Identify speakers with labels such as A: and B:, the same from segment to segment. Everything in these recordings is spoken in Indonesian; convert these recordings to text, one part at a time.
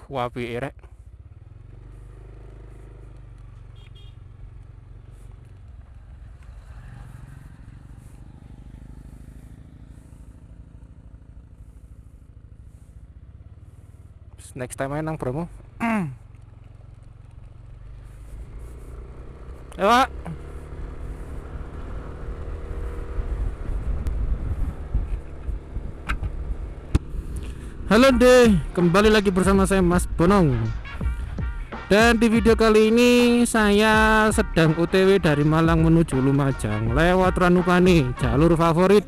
A: Wapi rek. Next time aja nang Bromo. Ya Pak. Halo deh, kembali lagi bersama saya Mas Bonong. Dan di video kali ini saya sedang OTW dari Malang menuju Lumajang lewat Ranupane, jalur favorit.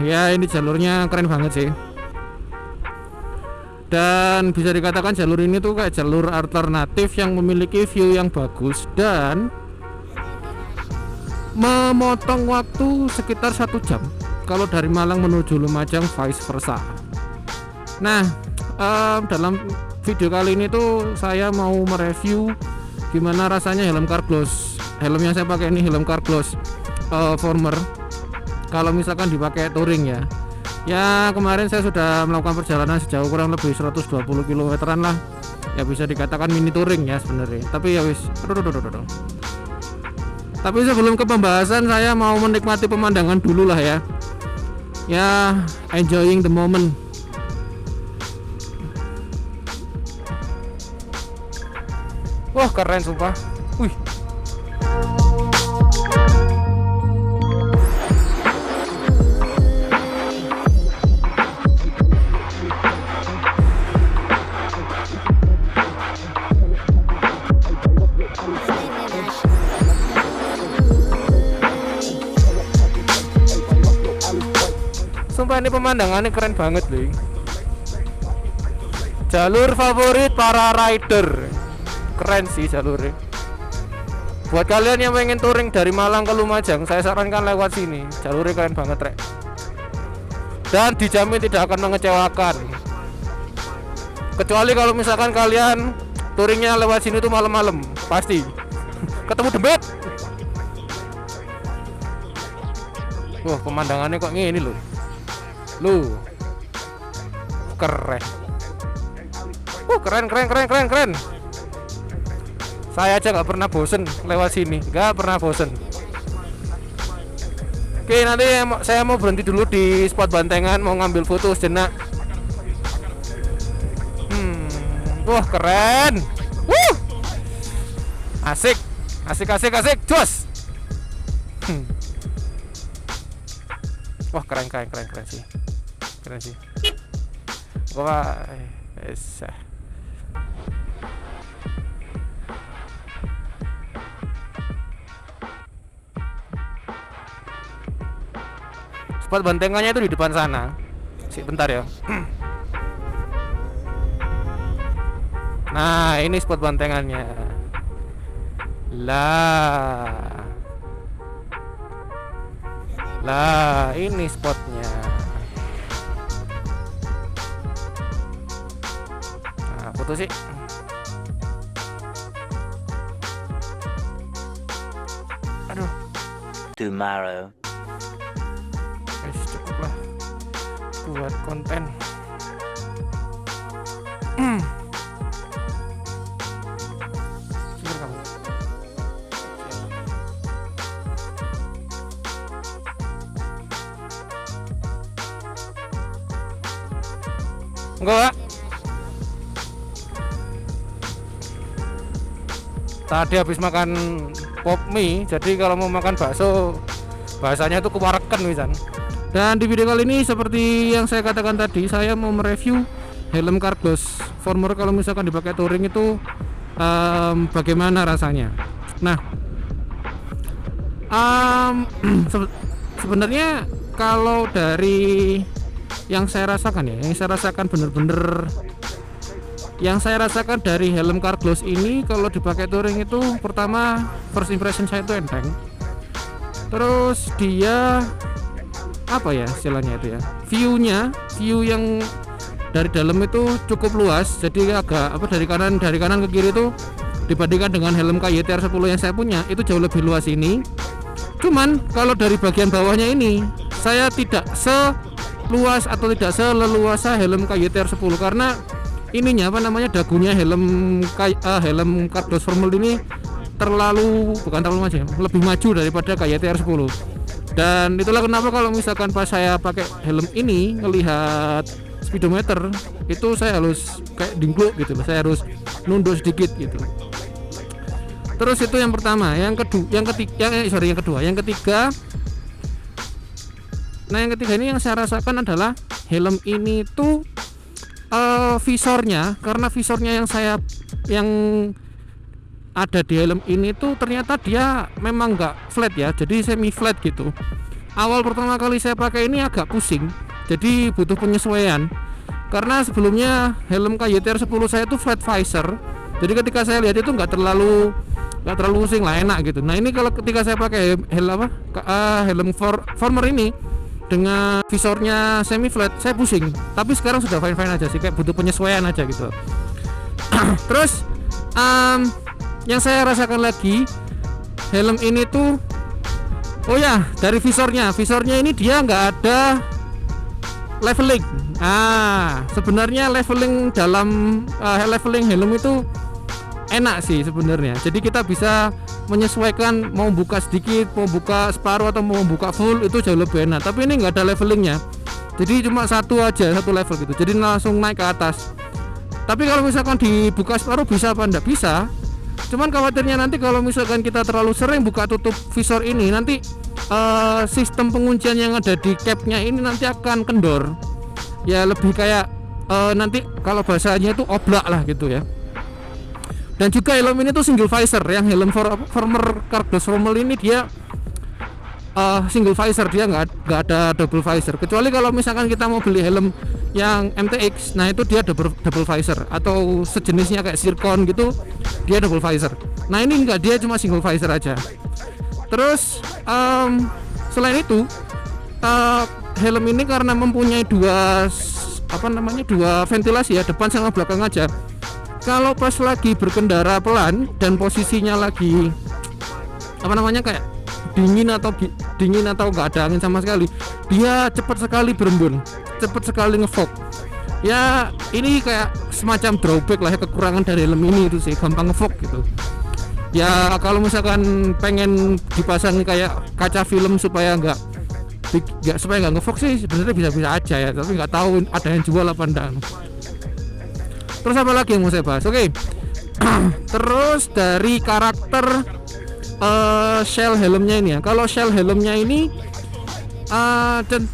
A: Ya ini jalurnya keren banget sih. Dan bisa dikatakan jalur ini tuh kayak jalur alternatif yang memiliki view yang bagus dan memotong waktu sekitar 1 jam kalau dari Malang menuju Lumajang vice versa. Nah, dalam video kali ini tuh saya mau mereview gimana rasanya helm Carglass. Helm yang saya pakai ini helm Carglass Former. Kalau misalkan dipakai touring ya. Ya kemarin saya sudah melakukan perjalanan sejauh kurang lebih 120 km-an lah. Ya bisa dikatakan mini touring ya sebenarnya. Tapi ya wis. Tapi sebelum ke pembahasan saya mau menikmati pemandangan dulu lah ya. Ya enjoying the moment. Wah keren sumpah. Wih. Sumpah ini pemandangannya keren banget loh. Jalur favorit para rider. Keren sih jalurnya. Buat kalian yang pengen touring dari Malang ke Lumajang, saya sarankan lewat sini. Jalurnya keren banget rek. Dan dijamin tidak akan mengecewakan. Kecuali kalau misalkan kalian touringnya lewat sini tuh malam-malam, pasti ketemu debit. Wah pemandangannya kok gini loh. Keren. Keren. Saya aja nggak pernah bosen lewat sini, nggak pernah bosen. Oke nanti saya mau berhenti dulu di spot bantengan, mau ngambil foto sejenak. Wah keren. Asik, jos. Wah keren sih. Wah, spot bantengannya itu di depan sana. Bentar ya. Nah, ini spot bantengannya. Lah, ini spotnya. Nah, foto sih. Aduh.
B: Tomorrow.
A: Cukup lah buat konten. Sini kamu. Enggak. Tadi habis makan pop mie, jadi kalau mau makan bakso bahasanya itu kewareken wisan. Dan di video kali ini seperti yang saya katakan tadi, saya mau mereview helm Carglass Former kalau misalkan dipakai touring itu bagaimana rasanya. Nah, sebenarnya kalau dari yang saya rasakan ya, yang saya rasakan dari helm Carglass ini kalau dipakai touring itu pertama first impression saya itu enteng. Terus dia apa ya istilahnya itu ya, view yang dari dalam itu cukup luas, jadi agak dari kanan ke kiri itu dibandingkan dengan helm KYTR 10 yang saya punya itu jauh lebih luas ini. Cuman kalau dari bagian bawahnya ini saya tidak seluas atau tidak seleluasa helm KYTR 10 karena ininya apa namanya dagunya helm Carglass Formel ini bukan terlalu maju, lebih maju daripada KYT R10. Dan itulah kenapa kalau misalkan pas saya pakai helm ini ngelihat speedometer itu saya harus kayak dingkluk gitu loh, saya harus nunduk sedikit gitu. Terus itu yang pertama, yang ketiga ini yang saya rasakan adalah helm ini tuh visornya, karena visornya yang ada di helm ini tuh ternyata dia memang nggak flat ya, jadi semi flat gitu. Awal pertama kali saya pakai ini agak pusing, jadi butuh penyesuaian. Karena sebelumnya helm KYT R10 saya itu flat visor, jadi ketika saya lihat itu nggak terlalu pusing lah, enak gitu. Nah ini kalau ketika saya pakai helm Former ini dengan visornya semi flat, saya pusing. Tapi sekarang sudah fine aja sih, kayak butuh penyesuaian aja gitu. Terus yang saya rasakan lagi helm ini tuh, oh ya, dari visornya ini dia nggak ada leveling. Sebenarnya leveling dalam leveling helm itu enak sih sebenarnya. Jadi kita bisa menyesuaikan, mau buka sedikit, mau buka separuh atau mau buka full, itu jauh lebih enak. Tapi ini nggak ada levelingnya, jadi cuma satu level gitu, jadi langsung naik ke atas. Tapi kalau misalkan dibuka separuh bisa apa enggak? Bisa. Cuman khawatirnya nanti kalau misalkan kita terlalu sering buka tutup visor ini, nanti sistem penguncian yang ada di capnya ini nanti akan kendor. Ya lebih kayak nanti kalau bahasanya itu oblak lah gitu ya. Dan juga helm ini tuh single visor, yang helm Former Carglass Formel ini dia single visor, dia nggak ada double visor. Kecuali kalau misalkan kita mau beli helm yang MTX, nah itu dia double visor, atau sejenisnya kayak Zircon gitu, dia double visor. Nah ini enggak, dia cuma single visor aja. Terus selain itu helm ini karena mempunyai dua ventilasi ya, depan sama belakang aja. Kalau pas lagi berkendara pelan dan posisinya lagi kayak dingin atau nggak ada angin sama sekali, dia cepat sekali berembun, cepat sekali ngefog. Ya ini kayak semacam drawback lah ya, kekurangan dari helm ini itu sih, gampang ngefog gitu. Ya kalau misalkan pengen dipasang kayak kaca film supaya nggak ngefog sih sebenarnya bisa aja ya, tapi nggak tahu ada yang jual apa enggak. Terus apa lagi yang mau saya bahas? Oke. Terus dari karakter shell helmnya ini ya. Kalau shell helmnya ini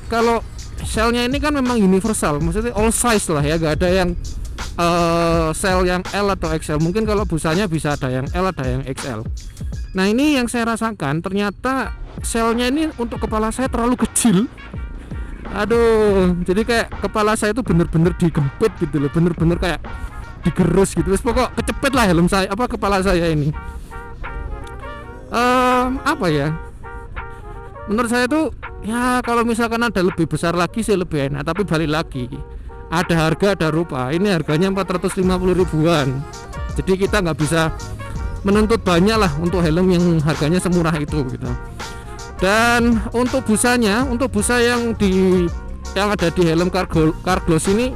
A: kalau shellnya ini kan memang universal, maksudnya all size lah ya, gak ada yang shell yang L atau XL. Mungkin kalau busanya bisa ada yang L, ada yang XL. Nah ini yang saya rasakan, ternyata shellnya ini untuk kepala saya terlalu kecil. Aduh, jadi kayak kepala saya itu bener-bener digempit gitu loh, bener-bener kayak digerus gitu. Terus pokok kecepet lah helm saya, kepala saya ini. Apa ya? Menurut saya tuh ya kalau misalkan ada lebih besar lagi sih lebih enak, tapi balik lagi ada harga ada rupa. Ini harganya 450 ribuan. Jadi kita nggak bisa menuntut banyak lah untuk helm yang harganya semurah itu gitu. Dan untuk busa yang ada di helm Carglass ini,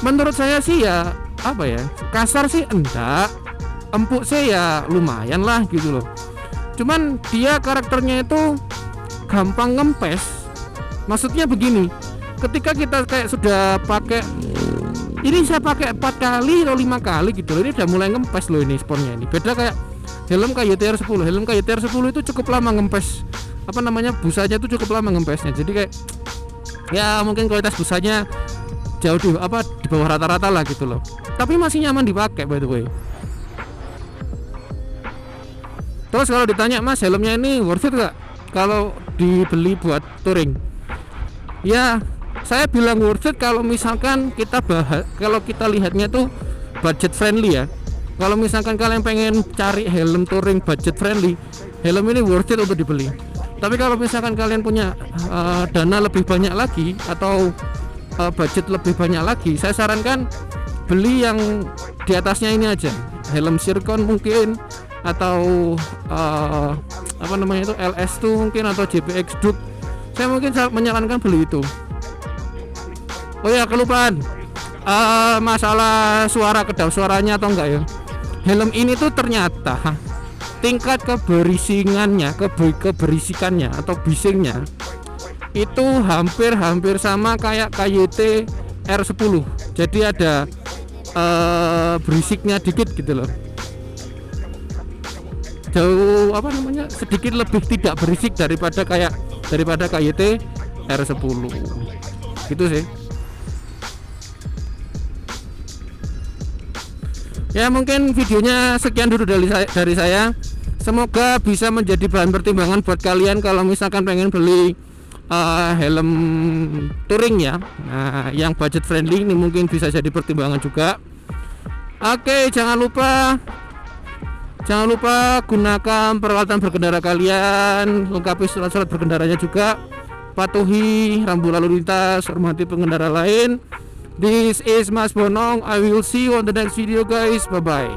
A: menurut saya sih ya kasar sih enggak, empuk sih ya lumayan lah gitu loh. Cuman dia karakternya itu gampang ngempes. Maksudnya begini, ketika kita kayak sudah pakai ini, saya pakai 4 kali atau 5 kali gitu loh, ini udah mulai ngempes loh ini sponnya ini. Beda kayak helm KYT R10. Helm KYT R10 itu cukup lama ngempes, busanya itu cukup lama ngempesnya. Jadi kayak ya mungkin kualitas busanya jauh di bawah rata-rata lah gitu loh. Tapi masih nyaman dipakai by the way. Terus kalau ditanya, Mas, helmnya ini worth it gak kalau dibeli buat touring? Ya saya bilang worth it kalau misalkan kalau kita lihatnya tuh budget friendly ya. Kalau misalkan kalian pengen cari helm touring budget friendly, helm ini worth it untuk dibeli. Tapi kalau misalkan kalian punya dana lebih banyak lagi atau budget lebih banyak lagi, saya sarankan beli yang di atasnya ini aja, helm Zircon mungkin, atau LS2 mungkin, atau JPX Duke. Saya mungkin menyarankan beli itu. Oh ya, kelupaan, masalah suara, kedap suaranya atau enggak ya, helm ini tuh ternyata tingkat keberisikannya atau bisingnya itu hampir sama kayak KYT R10. Jadi ada berisiknya dikit gitu loh, jauh sedikit lebih tidak berisik daripada KYT R10 gitu sih. Ya mungkin videonya sekian dulu dari saya. Semoga bisa menjadi bahan pertimbangan buat kalian kalau misalkan pengen beli helm touring ya. Nah, yang budget friendly ini mungkin bisa jadi pertimbangan juga. Oke, jangan lupa gunakan peralatan berkendara kalian, lengkapi surat-surat berkendaranya juga, patuhi rambu lalu lintas, hormati pengendara lain. This is Mas Bonong. I will see you on the next video guys. Bye bye.